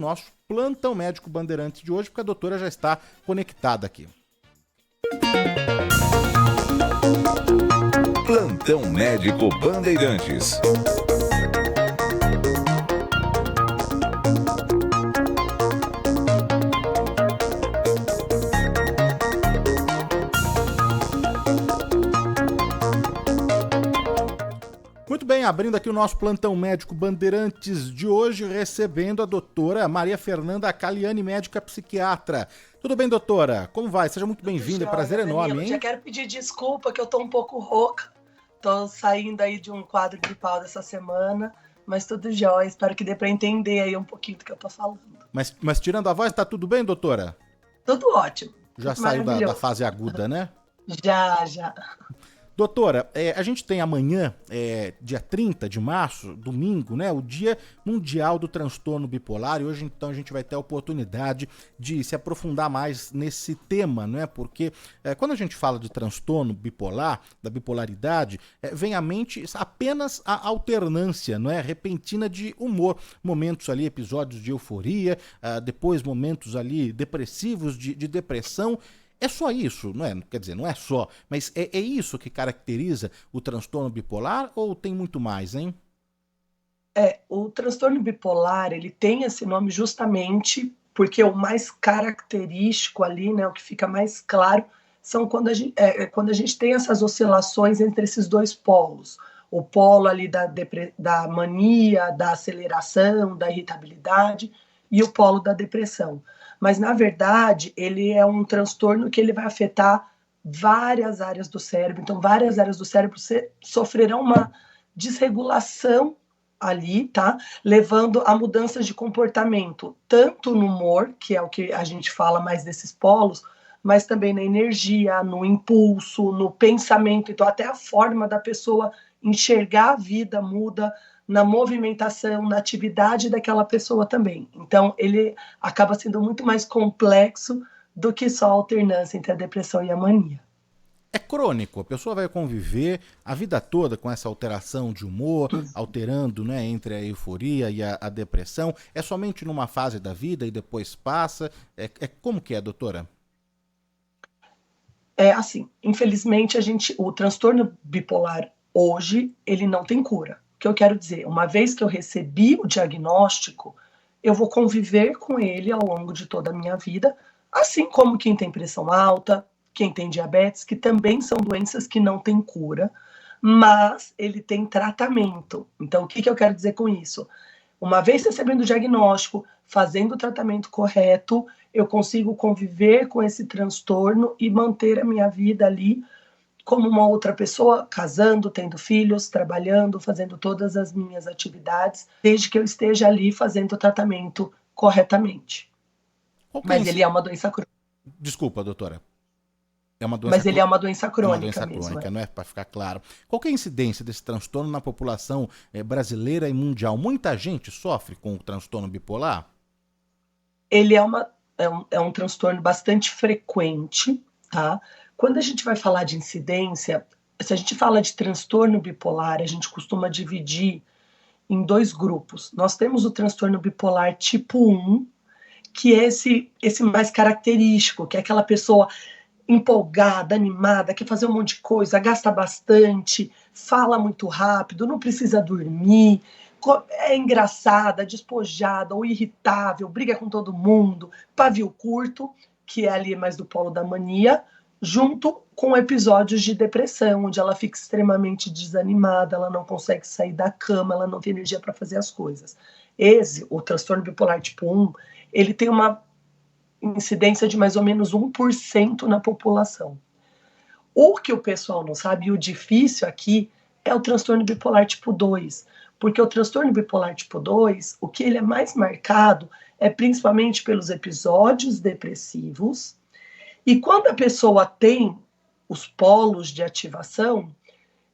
nosso Plantão Médico Bandeirantes de hoje, porque a doutora já está conectada aqui. Plantão Médico Bandeirantes. Muito bem, abrindo aqui o nosso Plantão Médico Bandeirantes de hoje, recebendo a doutora Maria Fernanda Caliani, médica psiquiatra. Tudo bem, doutora? Como vai? Seja muito bem-vinda, é prazer enorme, hein? Já quero pedir desculpa que eu tô um pouco rouca. Tô saindo aí de um quadro gripal dessa semana, mas tudo jóia. Espero que dê pra entender aí um pouquinho do que eu tô falando. Mas tirando a voz, tá tudo bem, doutora? Tudo ótimo. Já saiu da fase aguda, né? Já. Doutora, a gente tem amanhã, dia 30 de março, domingo, né, o Dia Mundial do Transtorno Bipolar, e hoje então a gente vai ter a oportunidade de se aprofundar mais nesse tema, né, porque quando a gente fala de transtorno bipolar, da bipolaridade, vem à mente apenas a alternância, não é, repentina de humor, momentos ali, episódios de euforia, depois momentos ali depressivos, de depressão. É só isso, não é? Quer dizer, não é só, mas é isso que caracteriza o transtorno bipolar ou tem muito mais, hein? O transtorno bipolar, ele tem esse nome justamente porque o mais característico ali, né, o que fica mais claro, são quando a gente tem essas oscilações entre esses dois polos. O polo ali da mania, da aceleração, da irritabilidade e o polo da depressão. Mas, na verdade, ele é um transtorno que ele vai afetar várias áreas do cérebro. Então, várias áreas do cérebro sofrerão uma desregulação ali, tá? Levando a mudanças de comportamento, tanto no humor, que é o que a gente fala mais desses polos, mas também na energia, no impulso, no pensamento. Então, até a forma da pessoa enxergar a vida muda, na movimentação, na atividade daquela pessoa também. Então, ele acaba sendo muito mais complexo do que só a alternância entre a depressão e a mania. É crônico, a pessoa vai conviver a vida toda com essa alteração de humor, alterando, né, entre a euforia e a depressão. É somente numa fase da vida e depois passa? Como que é, doutora? Assim, infelizmente, o transtorno bipolar hoje, ele não tem cura. O que eu quero dizer, uma vez que eu recebi o diagnóstico, eu vou conviver com ele ao longo de toda a minha vida, assim como quem tem pressão alta, quem tem diabetes, que também são doenças que não têm cura, mas ele tem tratamento. Então, o que eu quero dizer com isso? Uma vez recebendo o diagnóstico, fazendo o tratamento correto, eu consigo conviver com esse transtorno e manter a minha vida ali como uma outra pessoa, casando, tendo filhos, trabalhando, fazendo todas as minhas atividades, desde que eu esteja ali fazendo o tratamento corretamente. Mas ele é uma doença crônica. Desculpa, doutora. Mas ele é uma doença crônica. É uma doença crônica, não é? Para ficar claro. Qual que é a incidência desse transtorno na população brasileira e mundial? Muita gente sofre com o transtorno bipolar? Ele é um transtorno bastante frequente, tá? Quando a gente vai falar de incidência, se a gente fala de transtorno bipolar, a gente costuma dividir em dois grupos. Nós temos o transtorno bipolar tipo 1, que é esse mais característico, que é aquela pessoa empolgada, animada, quer fazer um monte de coisa, gasta bastante, fala muito rápido, não precisa dormir, é engraçada, despojada ou irritável, briga com todo mundo, pavio curto, que é ali mais do polo da mania, junto com episódios de depressão, onde ela fica extremamente desanimada, ela não consegue sair da cama, ela não tem energia para fazer as coisas. O transtorno bipolar tipo 1, ele tem uma incidência de mais ou menos 1% na população. O que o pessoal não sabe, e o difícil aqui, é o transtorno bipolar tipo 2, porque o transtorno bipolar tipo 2, o que ele é mais marcado é principalmente pelos episódios depressivos, e quando a pessoa tem os polos de ativação,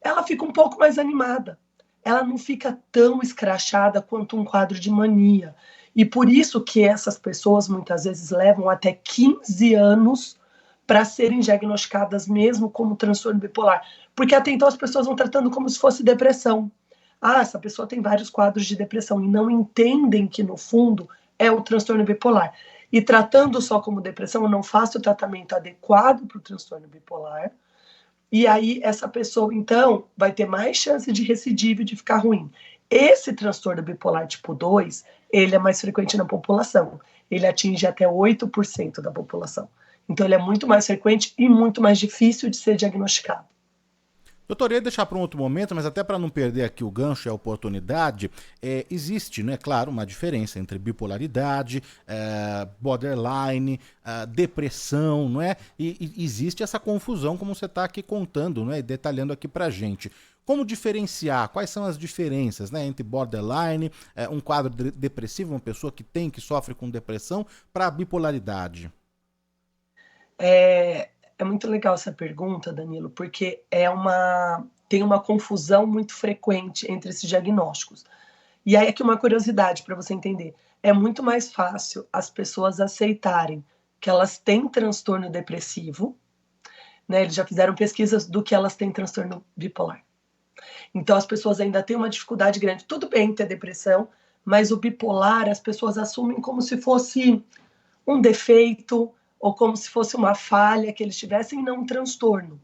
ela fica um pouco mais animada. Ela não fica tão escrachada quanto um quadro de mania. E por isso que essas pessoas muitas vezes levam até 15 anos para serem diagnosticadas mesmo como transtorno bipolar. Porque até então as pessoas vão tratando como se fosse depressão. Essa pessoa tem vários quadros de depressão e não entendem que, no fundo, é o transtorno bipolar. E tratando só como depressão, eu não faço o tratamento adequado para o transtorno bipolar. E aí, essa pessoa, então, vai ter mais chance de recidiva e de ficar ruim. Esse transtorno bipolar tipo 2, ele é mais frequente na população. Ele atinge até 8% da população. Então, ele é muito mais frequente e muito mais difícil de ser diagnosticado. Doutor, eu ia deixar para um outro momento, mas até para não perder aqui o gancho e a oportunidade, existe, né, claro, uma diferença entre bipolaridade, borderline, depressão, não é? E existe essa confusão, como você está aqui contando, né, e detalhando aqui para gente. Como diferenciar? Quais são as diferenças, né, entre borderline, um quadro depressivo, uma pessoa que sofre com depressão, para bipolaridade? É muito legal essa pergunta, Danilo, porque tem uma confusão muito frequente entre esses diagnósticos. E aí aqui uma curiosidade para você entender. É muito mais fácil as pessoas aceitarem que elas têm transtorno depressivo, né? Eles já fizeram pesquisas do que elas têm transtorno bipolar. Então as pessoas ainda têm uma dificuldade grande. Tudo bem ter depressão, mas o bipolar as pessoas assumem como se fosse um defeito ou como se fosse uma falha que eles tivessem, não um transtorno.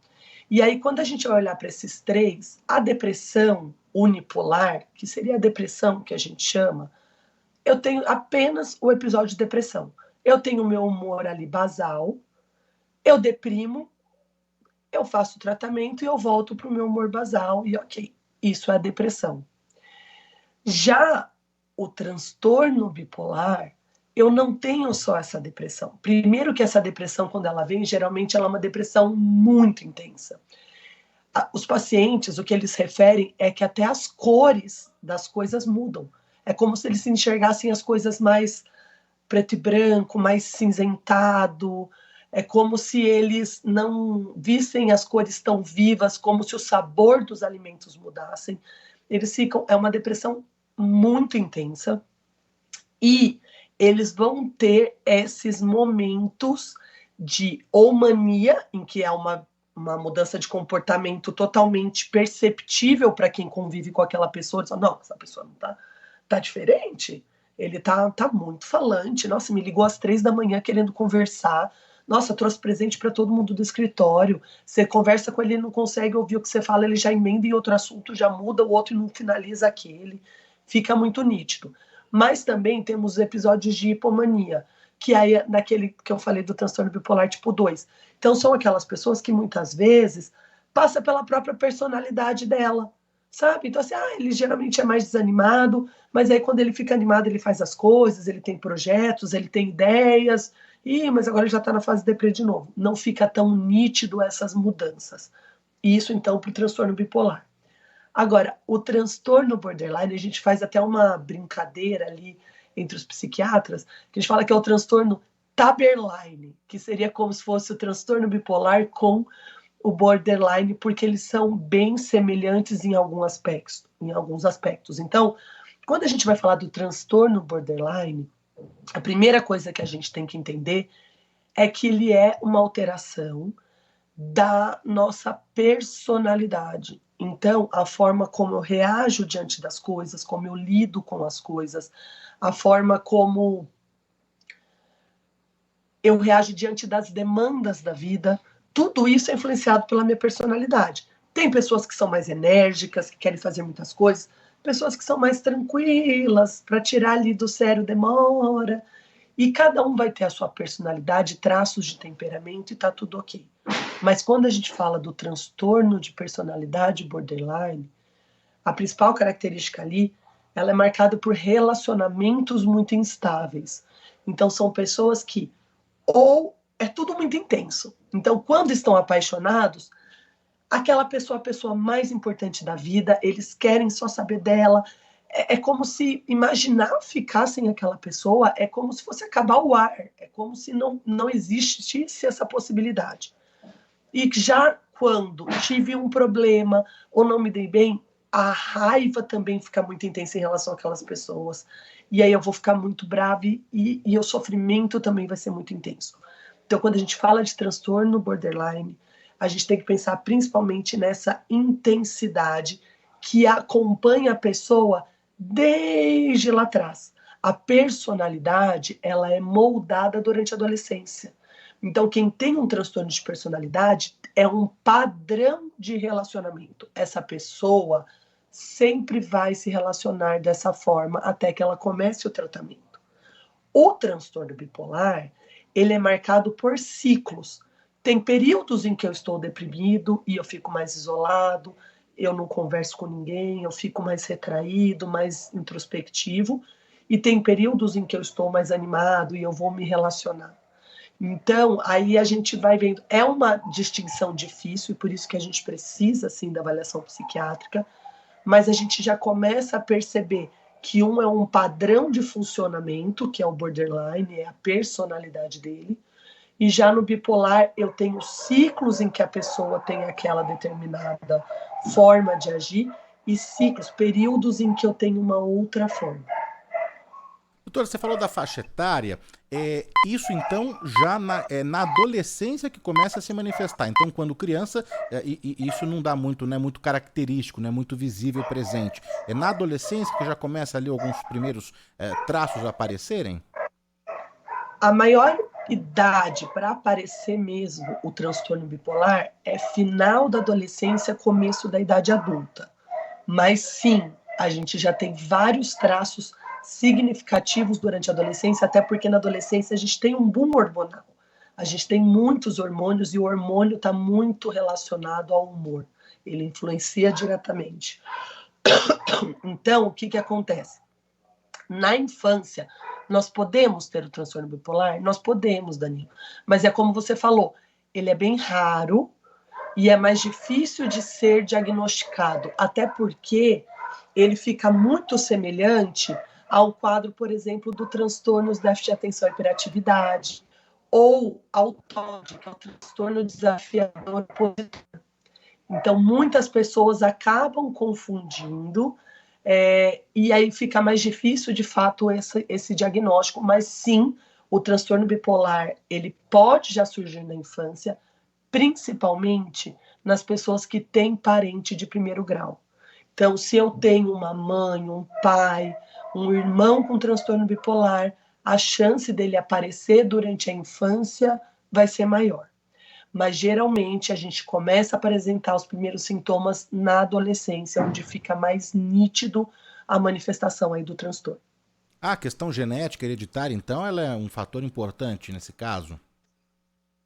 E aí, quando a gente vai olhar para esses três, a depressão unipolar, que seria a depressão que a gente chama, eu tenho apenas o episódio de depressão. Eu tenho o meu humor ali basal, eu deprimo, eu faço tratamento e eu volto para o meu humor basal e ok, isso é a depressão. Já o transtorno bipolar, eu não tenho só essa depressão. Primeiro que essa depressão, quando ela vem, geralmente ela é uma depressão muito intensa. Os pacientes, o que eles referem é que até as cores das coisas mudam. É como se eles enxergassem as coisas mais preto e branco, mais cinzentado. É como se eles não vissem as cores tão vivas, como se o sabor dos alimentos mudassem. Eles ficam... É uma depressão muito intensa. E eles vão ter esses momentos de ou mania, em que é uma mudança de comportamento totalmente perceptível para quem convive com aquela pessoa. Diz, não, essa pessoa não tá diferente. Ele tá muito falante. Nossa, me ligou às 3 da manhã querendo conversar. Nossa, trouxe presente para todo mundo do escritório. Você conversa com ele, ele não consegue ouvir o que você fala, ele já emenda em outro assunto, já muda o outro e não finaliza aquele. Fica muito nítido. Mas também temos episódios de hipomania, que aí é naquele que eu falei do transtorno bipolar tipo 2. Então são aquelas pessoas que muitas vezes passa pela própria personalidade dela, sabe? Então assim, ele geralmente é mais desanimado, mas aí quando ele fica animado ele faz as coisas, ele tem projetos, ele tem ideias, mas agora ele já está na fase deprê de novo. Não fica tão nítido essas mudanças. Isso então para o transtorno bipolar. Agora, o transtorno borderline, a gente faz até uma brincadeira ali entre os psiquiatras, que a gente fala que é o transtorno taberline, que seria como se fosse o transtorno bipolar com o borderline, porque eles são bem semelhantes em alguns aspectos. Então, quando a gente vai falar do transtorno borderline, a primeira coisa que a gente tem que entender é que ele é uma alteração da nossa personalidade. Então, a forma como eu reajo diante das coisas, como eu lido com as coisas, a forma como eu reajo diante das demandas da vida, tudo isso é influenciado pela minha personalidade. Tem pessoas que são mais enérgicas, que querem fazer muitas coisas, pessoas que são mais tranquilas, para tirar ali do sério demora, e cada um vai ter a sua personalidade, traços de temperamento e tá tudo ok. Mas quando a gente fala do transtorno de personalidade borderline, a principal característica ali, ela é marcada por relacionamentos muito instáveis. Então são pessoas que ou é tudo muito intenso. Então quando estão apaixonados, aquela pessoa é a pessoa mais importante da vida, eles querem só saber dela. É como se imaginar ficar sem aquela pessoa, é como se fosse acabar o ar, é como se não existisse essa possibilidade. E já quando tive um problema ou não me dei bem, a raiva também fica muito intensa em relação àquelas pessoas. E aí eu vou ficar muito brava e o sofrimento também vai ser muito intenso. Então, quando a gente fala de transtorno borderline, a gente tem que pensar principalmente nessa intensidade que acompanha a pessoa desde lá atrás. A personalidade, ela é moldada durante a adolescência. Então, quem tem um transtorno de personalidade é um padrão de relacionamento. Essa pessoa sempre vai se relacionar dessa forma até que ela comece o tratamento. O transtorno bipolar, ele é marcado por ciclos. Tem períodos em que eu estou deprimido e eu fico mais isolado, eu não converso com ninguém, eu fico mais retraído, mais introspectivo, e tem períodos em que eu estou mais animado e eu vou me relacionar. Então, aí a gente vai vendo, é uma distinção difícil, e por isso que a gente precisa, sim, da avaliação psiquiátrica, mas a gente já começa a perceber que um é um padrão de funcionamento, que é o borderline, é a personalidade dele, e já no bipolar eu tenho ciclos em que a pessoa tem aquela determinada forma de agir, e ciclos, períodos em que eu tenho uma outra forma. Doutora, você falou da faixa etária, isso então já na adolescência que começa a se manifestar. Então, quando criança, isso não dá muito, não é muito característico, não é muito visível presente. É na adolescência que já começa ali alguns primeiros traços a aparecerem? A maior idade para aparecer mesmo o transtorno bipolar é final da adolescência, começo da idade adulta. Mas sim, a gente já tem vários traços significativos durante a adolescência, até porque na adolescência a gente tem um boom hormonal. A gente tem muitos hormônios e o hormônio está muito relacionado ao humor. Ele influencia diretamente. Então, o que, que acontece? Na infância, nós podemos ter o transtorno bipolar? Nós podemos, Danilo. Mas é como você falou, ele é bem raro e é mais difícil de ser diagnosticado, até porque ele fica muito semelhante ao quadro, por exemplo, do transtorno de déficit de atenção e hiperatividade, ou ao TOD, que é o transtorno desafiador opositor. Então, muitas pessoas acabam confundindo, e aí fica mais difícil, de fato, esse diagnóstico, mas sim, o transtorno bipolar, ele pode já surgir na infância, principalmente nas pessoas que têm parente de primeiro grau. Então, se eu tenho uma mãe, um pai, um irmão com transtorno bipolar, a chance dele aparecer durante a infância vai ser maior. Mas geralmente a gente começa a apresentar os primeiros sintomas na adolescência, onde fica mais nítido a manifestação aí do transtorno. A questão genética hereditária, então, ela é um fator importante nesse caso?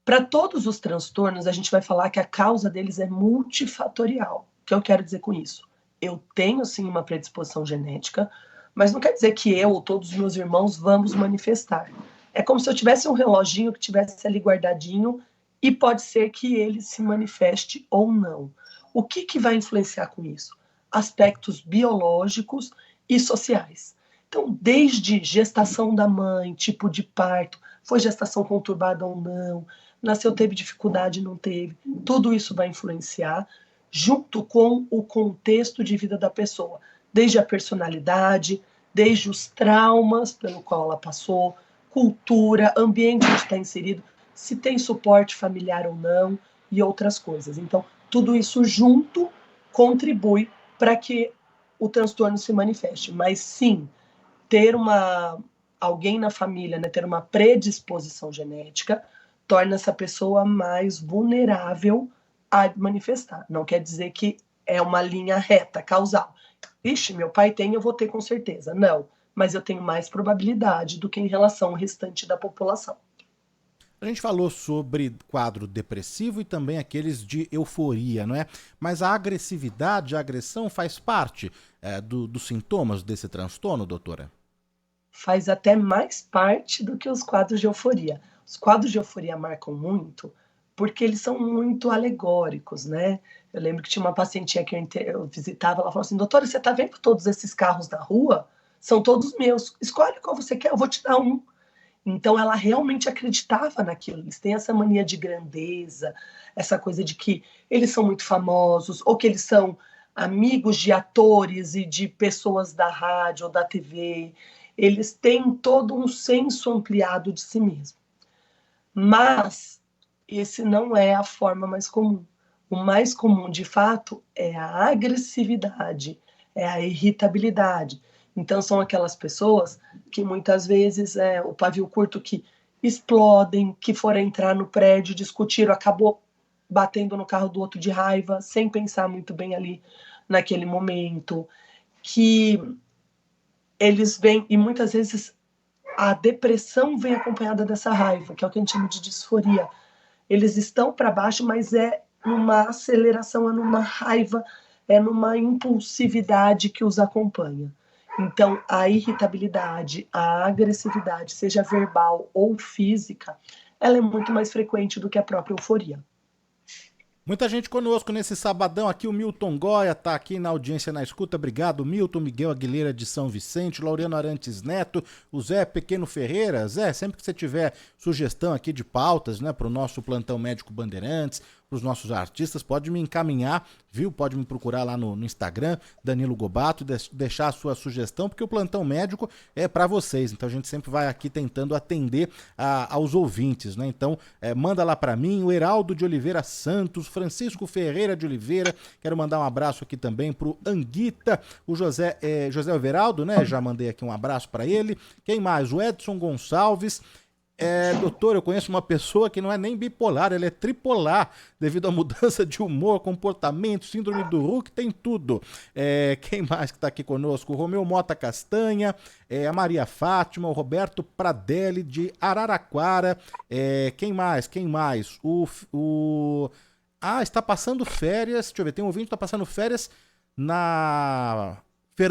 Para todos os transtornos, a gente vai falar que a causa deles é multifatorial. O que eu quero dizer com isso? Eu tenho, sim, uma predisposição genética, mas não quer dizer que eu ou todos os meus irmãos vamos manifestar. É como se eu tivesse um reloginho que tivesse ali guardadinho e pode ser que ele se manifeste ou não. O que, que vai influenciar com isso? Aspectos biológicos e sociais. Então, desde gestação da mãe, tipo de parto, foi gestação conturbada ou não, nasceu, teve dificuldade, não teve, tudo isso vai influenciar, junto com o contexto de vida da pessoa, desde a personalidade, desde os traumas pelo qual ela passou, cultura, ambiente onde está inserido, se tem suporte familiar ou não e outras coisas. Então, tudo isso junto contribui para que o transtorno se manifeste. Mas sim, ter alguém na família, né, ter uma predisposição genética, torna essa pessoa mais vulnerável a manifestar. Não quer dizer que é uma linha reta, causal. Ixi, meu pai tem, eu vou ter com certeza. Não, mas eu tenho mais probabilidade do que em relação ao restante da população. A gente falou sobre quadro depressivo e também aqueles de euforia, não é? Mas a agressividade, a agressão faz parte dos sintomas desse transtorno, doutora? Faz até mais parte do que os quadros de euforia. Os quadros de euforia marcam muito porque eles são muito alegóricos, né? Eu lembro que tinha uma pacientinha que eu visitava, ela falou assim, doutora, você tá vendo todos esses carros na rua? São todos meus. Escolhe qual você quer, eu vou te dar um. Então ela realmente acreditava naquilo. Eles têm essa mania de grandeza, essa coisa de que eles são muito famosos, ou que eles são amigos de atores e de pessoas da rádio ou da TV. Eles têm todo um senso ampliado de si mesmo. Mas esse não é a forma mais comum. O mais comum, de fato, é a agressividade, é a irritabilidade. Então, são aquelas pessoas que muitas vezes o pavio curto que explodem, que foram entrar no prédio, discutiram, acabou batendo no carro do outro de raiva, sem pensar muito bem ali naquele momento, que eles vêm, e muitas vezes a depressão vem acompanhada dessa raiva, que é o que a gente chama de disforia. Eles estão para baixo, mas é numa aceleração, é numa raiva, é numa impulsividade que os acompanha. Então, a irritabilidade, a agressividade, seja verbal ou física, ela é muito mais frequente do que a própria euforia. Muita gente conosco nesse sabadão aqui, o Milton Goya tá aqui na audiência, na escuta, obrigado Milton, Miguel Aguilera de São Vicente, Laureano Arantes Neto, o Zé Pequeno Ferreira. Zé, sempre que você tiver sugestão aqui de pautas, né, pro nosso Plantão Médico Bandeirantes, pros nossos artistas, pode me encaminhar, viu? Pode me procurar lá no Instagram, Danilo Gobato, deixar a sua sugestão, porque o Plantão Médico é para vocês, então a gente sempre vai aqui tentando atender aos ouvintes, né? Então, manda lá para mim, o Heraldo de Oliveira Santos, Francisco Ferreira de Oliveira, quero mandar um abraço aqui também pro Anguita, o José Everaldo, né? Já mandei aqui um abraço para ele. Quem mais? O Edson Gonçalves. Doutor, eu conheço uma pessoa que não é nem bipolar, ela é tripolar, devido à mudança de humor, comportamento, síndrome do Hulk, tem tudo. Quem mais que tá aqui conosco? O Romeu Mota Castanha, a Maria Fátima, o Roberto Pradelli de Araraquara, quem mais? Está passando férias, deixa eu ver, tem um ouvinte que está passando férias na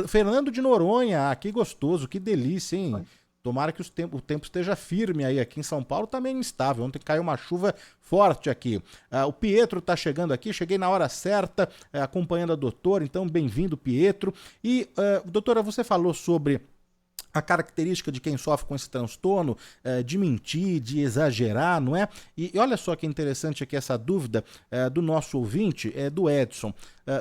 Fernando de Noronha, que gostoso, que delícia, hein? Tomara que o tempo esteja firme aí. Aqui em São Paulo tá meio instável. Ontem caiu uma chuva forte aqui. O Pietro tá chegando aqui. Cheguei na hora certa, acompanhando a doutora. Então, bem-vindo, Pietro. E, doutora, você falou sobre a característica de quem sofre com esse transtorno, de mentir, de exagerar, não é? E olha só que interessante aqui essa dúvida do nosso ouvinte, do Edson.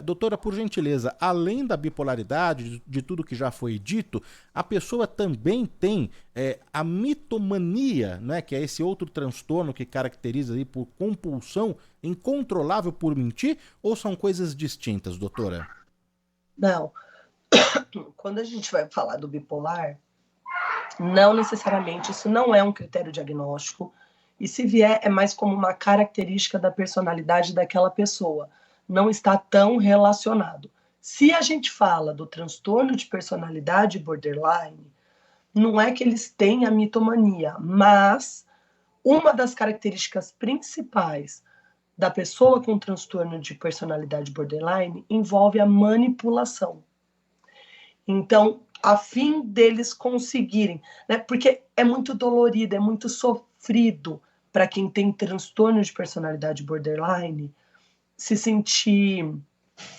Doutora, por gentileza, além da bipolaridade, de tudo que já foi dito, a pessoa também tem a mitomania, né? Que é esse outro transtorno que caracteriza aí por compulsão incontrolável por mentir, ou são coisas distintas, doutora? Não. Quando a gente vai falar do bipolar, não necessariamente, isso não é um critério diagnóstico, e se vier é mais como uma característica da personalidade daquela pessoa, não está tão relacionado. Se a gente fala do transtorno de personalidade borderline, não é que eles têm a mitomania, mas uma das características principais da pessoa com transtorno de personalidade borderline envolve a manipulação. Então, a fim deles conseguirem, né? Porque é muito dolorido, é muito sofrido para quem tem transtorno de personalidade borderline se sentir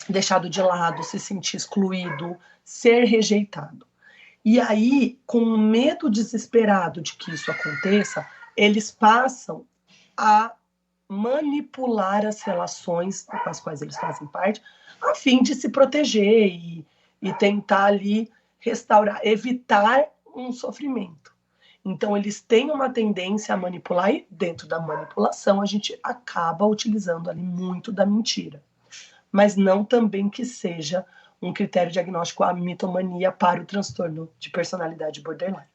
deixado de lado, se sentir excluído, ser rejeitado. E aí, com o medo desesperado de que isso aconteça, eles passam a manipular as relações com as quais eles fazem parte, a fim de se proteger e tentar ali restaurar, evitar um sofrimento. Então, eles têm uma tendência a manipular e dentro da manipulação a gente acaba utilizando ali muito da mentira. Mas não também que seja um critério diagnóstico a mitomania para o transtorno de personalidade borderline.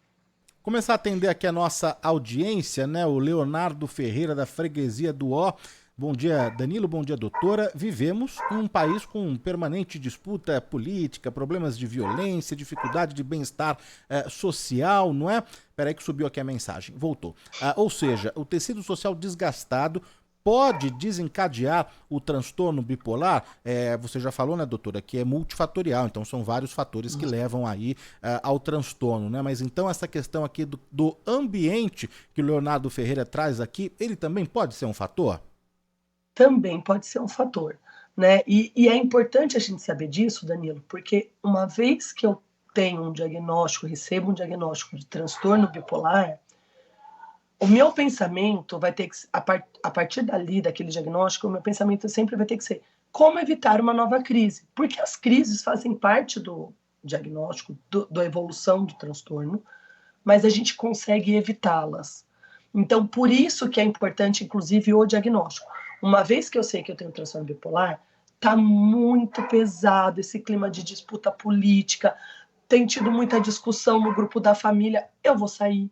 Começar a atender aqui a nossa audiência, né? O Leonardo Ferreira da Freguesia do Ó. Bom dia, Danilo. Bom dia, doutora. Vivemos em um país com permanente disputa política, problemas de violência, dificuldade de bem-estar social, não é? Peraí que subiu aqui a mensagem. Voltou. Ou seja, o tecido social desgastado pode desencadear o transtorno bipolar. Você já falou, né, doutora, que é multifatorial, então são vários fatores que levam aí ao transtorno, né? Mas então essa questão aqui do ambiente que o Leonardo Ferreira traz aqui, ele também pode ser um fator? Também pode ser um fator, né? E é importante a gente saber disso, Danilo, porque uma vez que eu tenho um diagnóstico, recebo um diagnóstico de transtorno bipolar, o meu pensamento vai ter que, a partir dali, daquele diagnóstico, o meu pensamento sempre vai ter que ser: como evitar uma nova crise? Porque as crises fazem parte do diagnóstico, da evolução do transtorno, mas a gente consegue evitá-las. Então, por isso que é importante, inclusive, o diagnóstico. Uma vez que eu sei que eu tenho transtorno bipolar, tá muito pesado esse clima de disputa política, tem tido muita discussão no grupo da família, eu vou sair,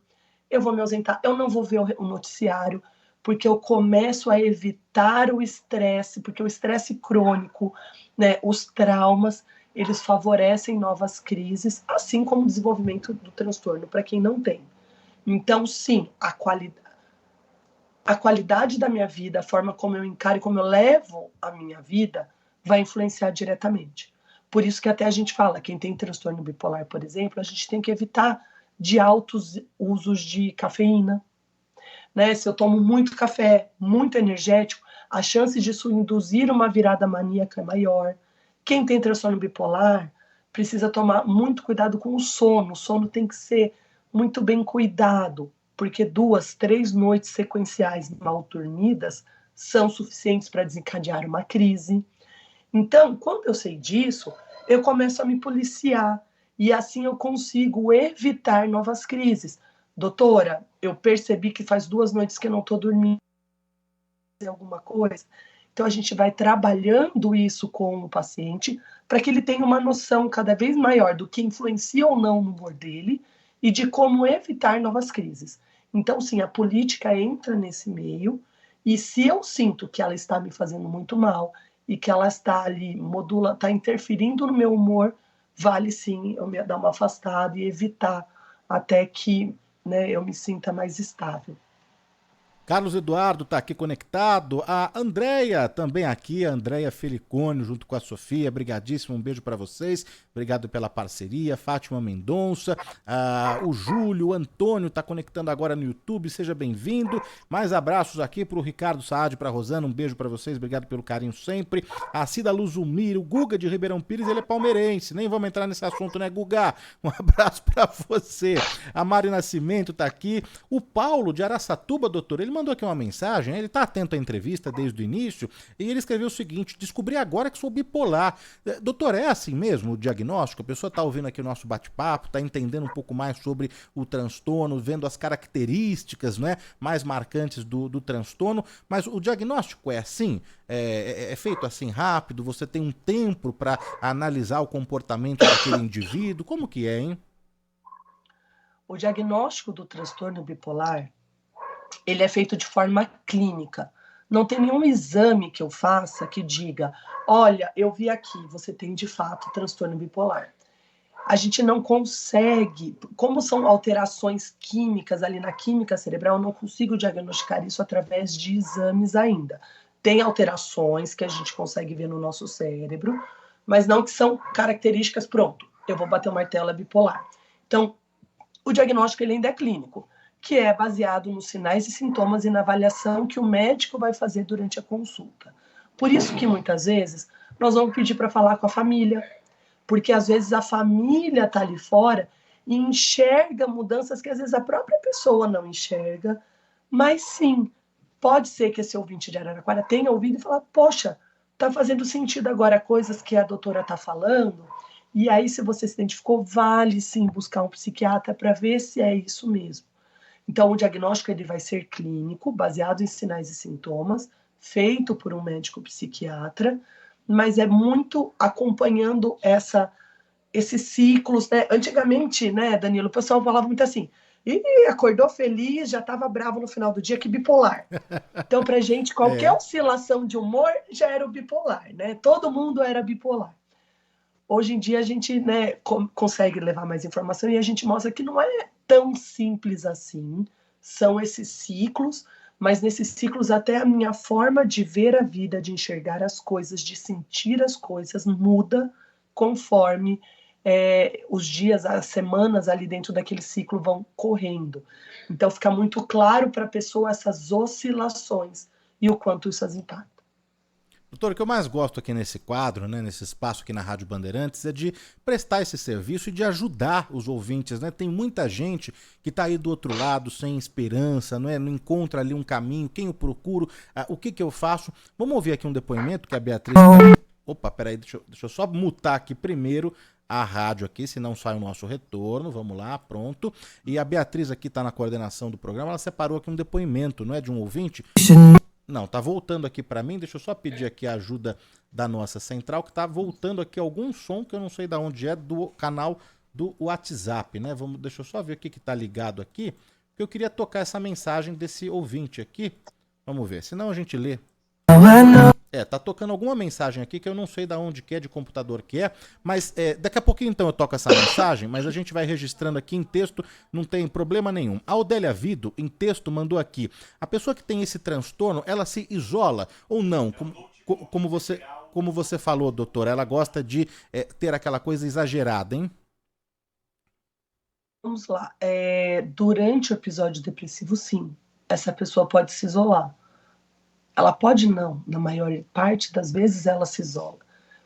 eu vou me ausentar, eu não vou ver o noticiário, porque eu começo a evitar o estresse, porque o estresse crônico, né, os traumas, eles favorecem novas crises, assim como o desenvolvimento do transtorno para quem não tem. Então, sim, a qualidade da minha vida, a forma como eu encaro e como eu levo a minha vida, vai influenciar diretamente. Por isso que até a gente fala, quem tem transtorno bipolar, por exemplo, a gente tem que evitar de altos usos de cafeína, né? Se eu tomo muito café, muito energético, a chance disso induzir uma virada maníaca é maior. Quem tem transtorno bipolar precisa tomar muito cuidado com o sono. O sono tem que ser muito bem cuidado, porque 2, 3 noites sequenciais mal dormidas são suficientes para desencadear uma crise. Então, quando eu sei disso, eu começo a me policiar e assim eu consigo evitar novas crises. Doutora, eu percebi que faz 2 noites que eu não estou dormindo alguma coisa. Então, a gente vai trabalhando isso com o paciente para que ele tenha uma noção cada vez maior do que influencia ou não no humor dele e de como evitar novas crises. Então, sim, a política entra nesse meio e se eu sinto que ela está me fazendo muito mal e que ela está ali, está interferindo no meu humor, vale sim eu me dar uma afastada e evitar até que, né, eu me sinta mais estável. Carlos Eduardo está aqui conectado, a Andréia também aqui, a Andréia Felicone junto com a Sofia, brigadíssimo, um beijo para vocês, obrigado pela parceria, Fátima Mendonça, o Júlio, o Antônio está conectando agora no YouTube, seja bem-vindo, mais abraços aqui para o Ricardo Saad, para a Rosana, um beijo para vocês, obrigado pelo carinho sempre, a Cida Luzumir, o Guga de Ribeirão Pires, ele é palmeirense, nem vamos entrar nesse assunto, né, Guga? Um abraço para você, a Mari Nascimento está aqui, o Paulo de Araçatuba, doutor, ele mandou aqui uma mensagem, ele tá atento à entrevista desde o início, e ele escreveu o seguinte: descobri agora que sou bipolar. Doutor, é assim mesmo o diagnóstico? A pessoa tá ouvindo aqui o nosso bate-papo, tá entendendo um pouco mais sobre o transtorno, vendo as características, né, mais marcantes do transtorno, mas o diagnóstico é assim? É feito assim rápido? Você tem um tempo para analisar o comportamento daquele indivíduo? Como que é, hein? O diagnóstico do transtorno bipolar ele é feito de forma clínica. Não tem nenhum exame que eu faça que diga, olha, eu vi aqui, você tem de fato transtorno bipolar. A gente não consegue, como são alterações químicas ali na química cerebral, eu não consigo diagnosticar isso através de exames ainda. Tem alterações que a gente consegue ver no nosso cérebro, mas não que são características, pronto, eu vou bater o martelo, é bipolar. Então, o diagnóstico ele ainda é clínico, que é baseado nos sinais e sintomas e na avaliação que o médico vai fazer durante a consulta. Por isso que, muitas vezes, nós vamos pedir para falar com a família, porque, às vezes, a família está ali fora e enxerga mudanças que, às vezes, a própria pessoa não enxerga, mas, sim, pode ser que esse ouvinte de Araraquara tenha ouvido e falar, poxa, está fazendo sentido agora coisas que a doutora está falando, e aí, se você se identificou, vale, sim, buscar um psiquiatra para ver se é isso mesmo. Então, o diagnóstico ele vai ser clínico, baseado em sinais e sintomas, feito por um médico psiquiatra, mas é muito acompanhando esses ciclos, né? Antigamente, né, Danilo, o pessoal falava muito assim, acordou feliz, já estava bravo no final do dia, que bipolar. Então, pra gente, qualquer oscilação de humor já era o bipolar, né? Todo mundo era bipolar. Hoje em dia a gente, né, consegue levar mais informação e a gente mostra que não é tão simples assim, são esses ciclos, mas nesses ciclos até a minha forma de ver a vida, de enxergar as coisas, de sentir as coisas muda conforme os dias, as semanas ali dentro daquele ciclo vão correndo. Então fica muito claro para a pessoa essas oscilações e o quanto isso as impacta. Doutor, o que eu mais gosto aqui nesse quadro, né, nesse espaço aqui na Rádio Bandeirantes, é de prestar esse serviço e de ajudar os ouvintes, né? Tem muita gente que está aí do outro lado, sem esperança, não encontra ali um caminho, quem eu procuro, o que eu faço? Vamos ouvir aqui um depoimento que a Beatriz... Opa, peraí, deixa eu só mutar aqui primeiro a rádio aqui, senão sai o nosso retorno. Vamos lá, pronto. E a Beatriz aqui está na coordenação do programa, ela separou aqui um depoimento, não é, de um ouvinte... Não, tá voltando aqui para mim, deixa eu só pedir aqui a ajuda da nossa central, que tá voltando aqui algum som que eu não sei de onde é, do canal do WhatsApp, né? Deixa eu só ver o que tá ligado aqui, porque eu queria tocar essa mensagem desse ouvinte aqui. Vamos ver, senão a gente lê. Tá tocando alguma mensagem aqui que eu não sei de onde que é, de computador que é, mas daqui a pouquinho então eu toco essa mensagem, mas a gente vai registrando aqui em texto, não tem problema nenhum. A Odélia Vido, em texto, mandou aqui: a pessoa que tem esse transtorno, ela se isola ou não? Como você falou, doutor, ela gosta de ter aquela coisa exagerada, hein? Vamos lá. Durante o episódio depressivo, sim, essa pessoa pode se isolar. Ela pode não, na maior parte das vezes ela se isola,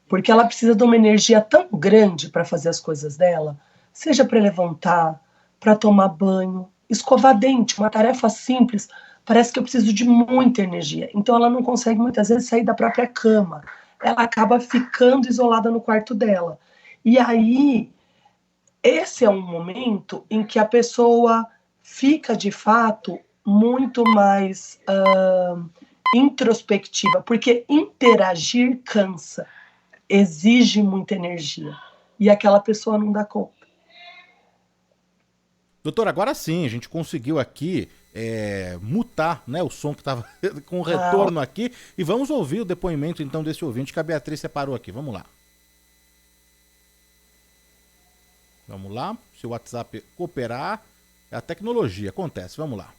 porque ela precisa de uma energia tão grande para fazer as coisas dela, seja para levantar, para tomar banho, escovar dente, uma tarefa simples, parece que eu preciso de muita energia, então ela não consegue muitas vezes sair da própria cama, ela acaba ficando isolada no quarto dela, e aí esse é um momento em que a pessoa fica de fato muito mais introspectiva, porque interagir cansa, exige muita energia, e aquela pessoa não dá conta. Doutor, agora sim, a gente conseguiu aqui mutar, né, o som que estava com retorno aqui, e vamos ouvir o depoimento então desse ouvinte que a Beatriz separou aqui. Vamos lá. Vamos lá, se o WhatsApp cooperar, a tecnologia acontece, vamos lá.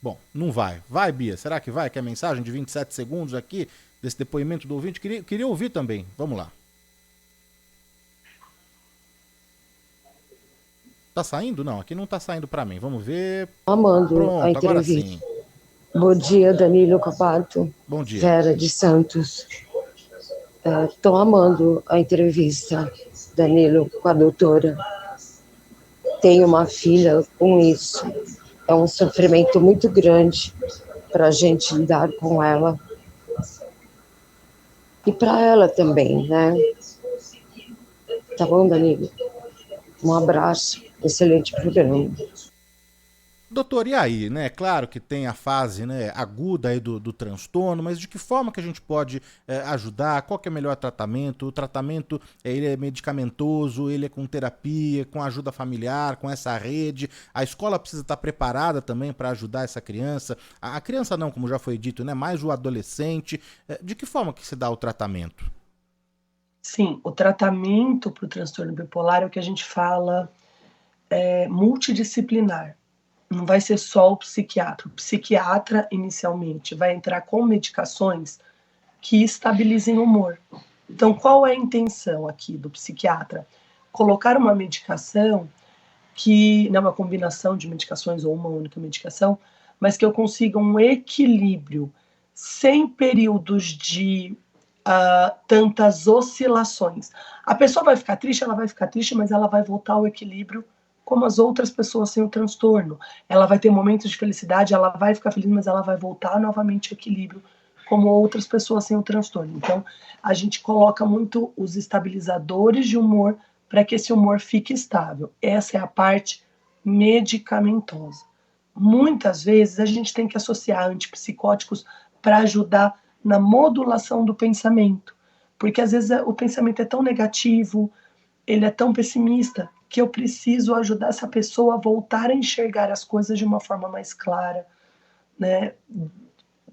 Bom, não vai. Vai, Bia, será que vai? Quer mensagem de 27 segundos aqui desse depoimento do ouvinte? Queria ouvir também, vamos lá. Tá saindo? Não, aqui não tá saindo pra mim, vamos ver. Amando. Pronto, a entrevista. Agora sim. Bom dia, Danilo Capato. Bom dia. Vera de Santos. Tô amando a entrevista, Danilo, com a doutora. Tenho uma filha com isso. É um sofrimento muito grande para a gente lidar com ela. E para ela também, né? Tá bom, Danilo? Um abraço. Excelente programa. Doutor, e aí, né? Claro que tem a fase, né, aguda aí do transtorno, mas de que forma que a gente pode ajudar? Qual que é o melhor tratamento? O tratamento ele é medicamentoso, ele é com terapia, com ajuda familiar, com essa rede. A escola precisa estar preparada também para ajudar essa criança. A criança não, como já foi dito, né? Mais o adolescente. De que forma que se dá o tratamento? Sim, o tratamento para o transtorno bipolar é o que a gente fala multidisciplinar. Não vai ser só o psiquiatra. O psiquiatra, inicialmente, vai entrar com medicações que estabilizem o humor. Então, qual é a intenção aqui do psiquiatra? Colocar uma medicação que não é uma combinação de medicações ou uma única medicação, mas que eu consiga um equilíbrio sem períodos de tantas oscilações. A pessoa vai ficar triste, ela vai ficar triste, mas ela vai voltar ao equilíbrio como as outras pessoas sem o transtorno. Ela vai ter momentos de felicidade, ela vai ficar feliz, mas ela vai voltar novamente ao equilíbrio como outras pessoas sem o transtorno. Então, a gente coloca muito os estabilizadores de humor para que esse humor fique estável. Essa é a parte medicamentosa. Muitas vezes a gente tem que associar antipsicóticos para ajudar na modulação do pensamento, porque às vezes o pensamento é tão negativo, ele é tão pessimista, que eu preciso ajudar essa pessoa a voltar a enxergar as coisas de uma forma mais clara, né?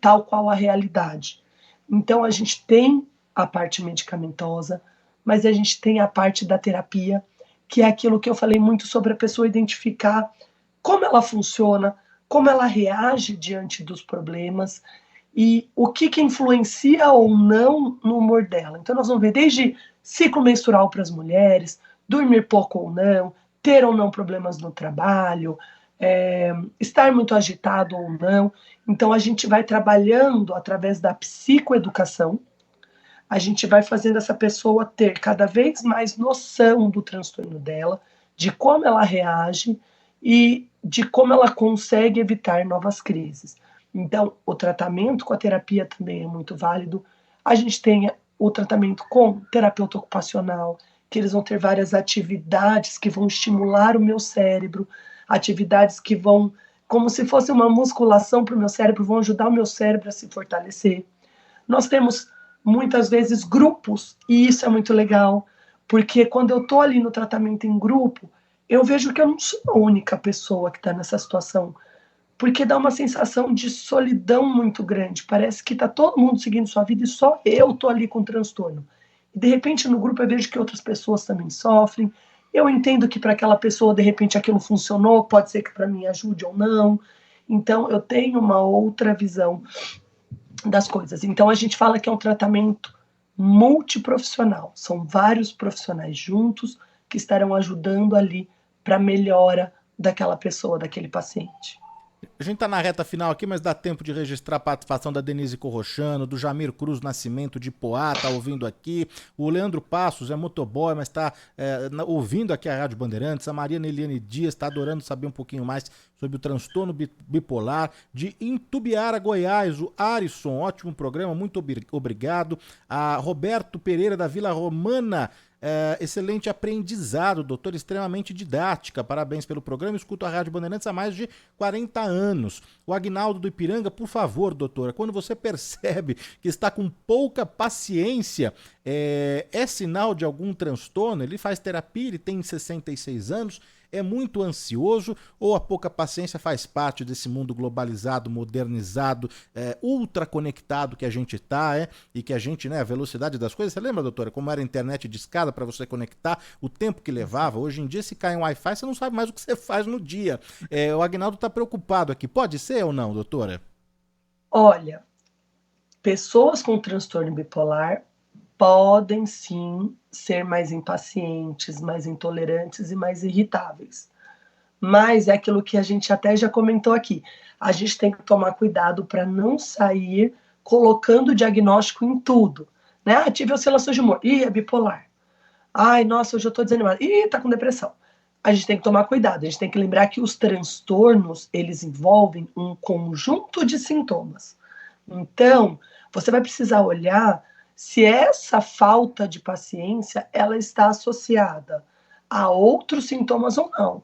Tal qual a realidade. Então a gente tem a parte medicamentosa, mas a gente tem a parte da terapia, que é aquilo que eu falei muito sobre a pessoa identificar como ela funciona, como ela reage diante dos problemas e o que influencia ou não no humor dela. Então nós vamos ver desde ciclo menstrual para as mulheres, dormir pouco ou não, ter ou não problemas no trabalho, estar muito agitado ou não. Então a gente vai trabalhando através da psicoeducação, a gente vai fazendo essa pessoa ter cada vez mais noção do transtorno dela, de como ela reage e de como ela consegue evitar novas crises. Então, o tratamento com a terapia também é muito válido. A gente tem o tratamento com terapeuta ocupacional, que eles vão ter várias atividades que vão estimular o meu cérebro, atividades que vão, como se fosse uma musculação para o meu cérebro, vão ajudar o meu cérebro a se fortalecer. Nós temos, muitas vezes, grupos, e isso é muito legal, Porque quando eu estou ali no tratamento em grupo, eu vejo que eu não sou a única pessoa que está nessa situação. Porque dá uma sensação de solidão muito grande. Parece que está todo mundo seguindo sua vida e só eu estou ali com transtorno. E de repente no grupo eu vejo que outras pessoas também sofrem. Eu entendo que para aquela pessoa, de repente, aquilo funcionou, pode ser que para mim ajude ou não. Então, eu tenho uma outra visão das coisas. Então, a gente fala que é um tratamento multiprofissional. São vários profissionais juntos que estarão ajudando ali para a melhora daquela pessoa, daquele paciente. A gente tá na reta final aqui, mas dá tempo de registrar a participação da Denise Corrochano, do Jamir Cruz Nascimento de Poá, tá ouvindo aqui. O Leandro Passos é motoboy, mas tá ouvindo aqui a Rádio Bandeirantes. A Maria Neliane Dias tá adorando saber um pouquinho mais sobre o transtorno bipolar. De Intubiara, Goiás, o Arisson, ótimo programa, muito obrigado. A Roberto Pereira da Vila Romana, excelente aprendizado, doutor, extremamente didática, parabéns pelo programa, escuto a Rádio Bandeirantes há mais de 40 anos. O Agnaldo do Ipiranga, por favor, doutora, quando você percebe que está com pouca paciência, é sinal de algum transtorno? Ele faz terapia, ele tem 66 anos, é muito ansioso, ou a pouca paciência faz parte desse mundo globalizado, modernizado, ultra conectado que a gente tá, e que a gente, né, a velocidade das coisas, você lembra, doutora, como era a internet de escada para você conectar, o tempo que levava? Hoje em dia, se cai um Wi-Fi, você não sabe mais o que você faz no dia. O Agnaldo tá preocupado aqui, pode ser ou não, doutora? Olha, pessoas com transtorno bipolar podem sim ser mais impacientes, mais intolerantes e mais irritáveis. Mas é aquilo que a gente até já comentou aqui. A gente tem que tomar cuidado para não sair colocando diagnóstico em tudo. Né? Ah, tive oscilações de humor. Ih, é bipolar. Ai, nossa, hoje eu tô desanimada. Ih, tá com depressão. A gente tem que tomar cuidado. A gente tem que lembrar que os transtornos, eles envolvem um conjunto de sintomas. Então, você vai precisar olhar se essa falta de paciência ela está associada a outros sintomas ou não.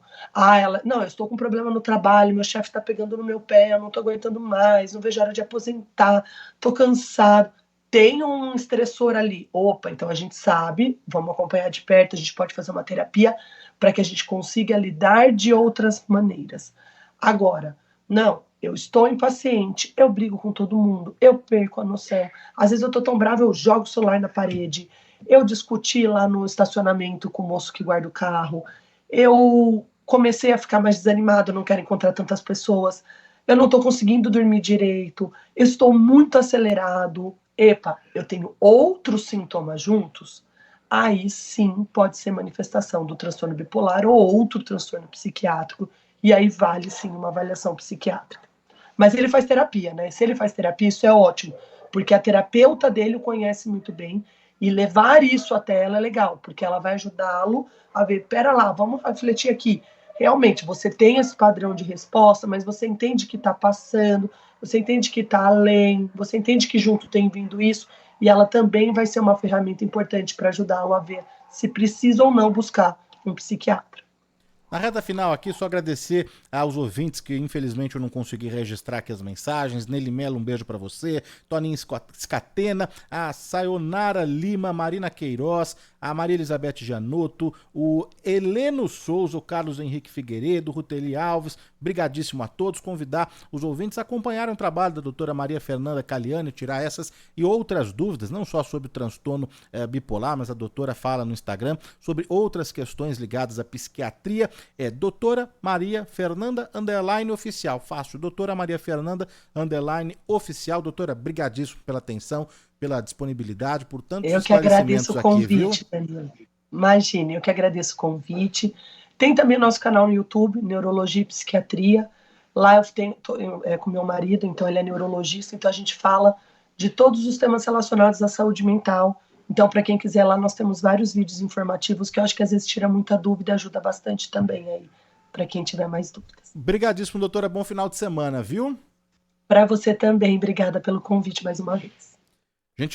Não, eu estou com problema no trabalho, meu chefe está pegando no meu pé, eu não estou aguentando mais, não vejo a hora de aposentar, estou cansado, tem um estressor ali. Opa, então a gente sabe, vamos acompanhar de perto, a gente pode fazer uma terapia para que a gente consiga lidar de outras maneiras. Agora, não, eu estou impaciente, eu brigo com todo mundo, eu perco a noção. Às vezes eu estou tão brava, eu jogo o celular na parede. Eu discuti lá no estacionamento com o moço que guarda o carro. Eu comecei a ficar mais desanimado, não quero encontrar tantas pessoas. Eu não estou conseguindo dormir direito. Eu estou muito acelerado. Epa, eu tenho outros sintomas juntos. Aí sim pode ser manifestação do transtorno bipolar ou outro transtorno psiquiátrico. E aí vale sim uma avaliação psiquiátrica. Mas ele faz terapia, né? Se ele faz terapia, isso é ótimo, porque a terapeuta dele o conhece muito bem e levar isso até ela é legal, porque ela vai ajudá-lo a ver, pera lá, vamos refletir aqui. Realmente, você tem esse padrão de resposta, mas você entende que está passando, você entende que está além, você entende que junto tem vindo isso, e ela também vai ser uma ferramenta importante para ajudá-lo a ver se precisa ou não buscar um psiquiatra. Na reta final aqui, só agradecer aos ouvintes que infelizmente eu não consegui registrar aqui as mensagens. Nelly Mello, um beijo pra você. Toninho Scatena, a Sayonara Lima, Marina Queiroz, a Maria Elizabeth Janotto, o Heleno Souza, o Carlos Henrique Figueiredo, o Ruteli Alves. Brigadíssimo a todos. Convidar os ouvintes a acompanharem o trabalho da doutora Maria Fernanda Caliani, tirar essas e outras dúvidas, não só sobre o transtorno bipolar, mas a doutora fala no Instagram sobre outras questões ligadas à psiquiatria. Doutora Maria Fernanda _oficial. Fácil, doutora Maria Fernanda _oficial. Doutora, brigadíssimo pela atenção, pela disponibilidade, por tantos esclarecimentos aqui, viu? Eu que agradeço o convite, Danilo. Imagine, eu que agradeço o convite. Tem também nosso canal no YouTube, Neurologia e Psiquiatria. Lá eu tenho com meu marido, então ele é neurologista, então a gente fala de todos os temas relacionados à saúde mental. Então, para quem quiser lá, nós temos vários vídeos informativos que eu acho que às vezes tira muita dúvida e ajuda bastante também aí, para quem tiver mais dúvidas. Obrigadíssimo, doutora. Bom final de semana, viu? Para você também. Obrigada pelo convite mais uma vez.